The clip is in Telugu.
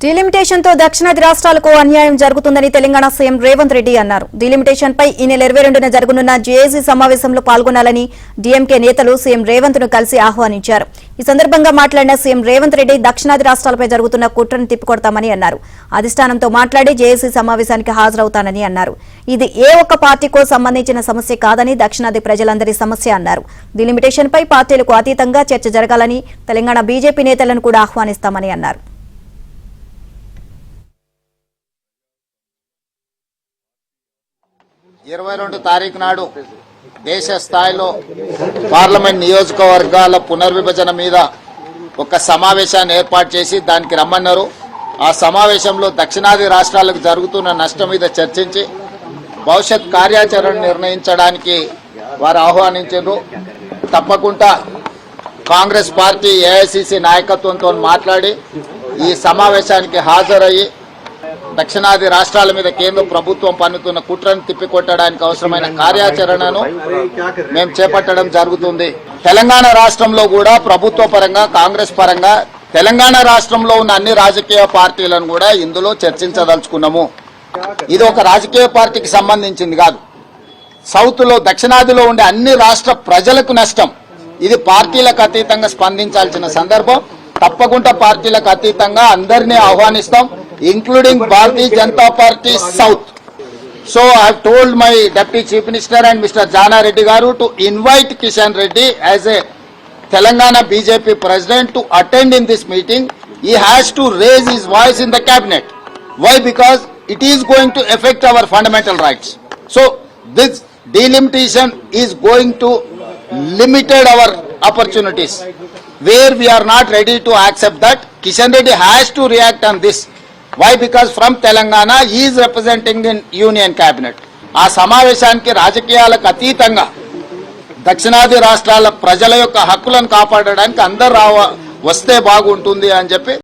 డీలిమిటేషన్ తో దక్షిణాది రాష్ట్రాలకు అన్యాయం జరుగుతుందని తెలంగాణ సీఎం రేవంత్ రెడ్డి అన్నారు. డీలిమిటేషన్ పై ఈ నెల 22న జరగనున్న జేఏసీ సమావేశంలో పాల్గొనాలని డీఎంకే నేతలు సీఎం రేవంత్ ను కలిసి ఆహ్వానించారు. ఈ సందర్భంగా మాట్లాడిన సీఎం రేవంత్ రెడ్డి దక్షిణాది రాష్ట్రాలపై జరుగుతున్న కుట్రను తిప్పికొడతామని అన్నారు. అధిష్టానంతో మాట్లాడి జేఏసీ సమావేశానికి హాజరవుతానని అన్నారు. ఇది ఏ ఒక్క పార్టీకో సంబంధించిన సమస్య కాదని దక్షిణాది ప్రజలందరి సమస్య అన్నారు. డీలిమిటేషన్ పై పార్టీలకు అతీతంగా చర్చ జరగాలని తెలంగాణ బీజేపీ నేతలను కూడా ఆహ్వానిస్తామని అన్నారు. 22 తారీఖు నాడు దేశ స్థాయిలో పార్లమెంట్ నియోజకవర్గాల పునర్విభజన మీద ఒక సమావేశాన్ని ఏర్పాటు చేసి దానికి రమ్మన్నారు. ఆ సమావేశంలో దక్షిణాది రాష్ట్రాలకు జరుగుతున్న నష్టం మీద చర్చించి భవిష్యత్ కార్యాచరణ నిర్ణయించడానికి వారు ఆహ్వానించారు. తప్పకుండా కాంగ్రెస్ పార్టీ ఏఐసిసి నాయకత్వంతో మాట్లాడి ఈ సమావేశానికి హాజరయ్యి దక్షిణాది రాష్ట్రాల మీద కేంద్ర ప్రభుత్వం పన్నుతున్న కుట్రను తిప్పికొట్టడానికి అవసరమైన కార్యాచరణను మేము చేపట్టడం జరుగుతుంది. తెలంగాణ రాష్ట్రంలో కూడా ప్రభుత్వ పరంగా కాంగ్రెస్ పరంగా తెలంగాణ రాష్ట్రంలో ఉన్న అన్ని రాజకీయ పార్టీలను కూడా ఇందులో చర్చించదలుచుకున్నాము. ఇది ఒక రాజకీయ పార్టీకి సంబంధించింది కాదు. సౌత్ లో దక్షిణాదిలో ఉండే అన్ని రాష్ట్ర ప్రజలకు నష్టం. ఇది పార్టీలకు అతీతంగా స్పందించాల్సిన సందర్భం. తప్పకుండా పార్టీలకు అతీతంగా అందరినీ ఆహ్వానిస్తాం, including Bharatiya Janata Party South. So I have told my Deputy Chief Minister and Mr. Jana Reddy Garu to invite Kishan Reddy as a Telangana BJP President to attend in this meeting. He has to raise his voice in the cabinet. Why? Because it is going to affect our fundamental rights. So this delimitation is going to limit our opportunities. Where we are not ready to accept that, Kishan Reddy has to react on this. Why? Because from Telangana he is representing in Union Cabinet. ఆ సమావేశానికి రాజకీయాలకు అతీతంగా దక్షిణాది రాష్ట్రాల ప్రజల యొక్క హక్కులను కాపాడడానికి అందరూ వస్తే బాగుంటుంది అని చెప్పి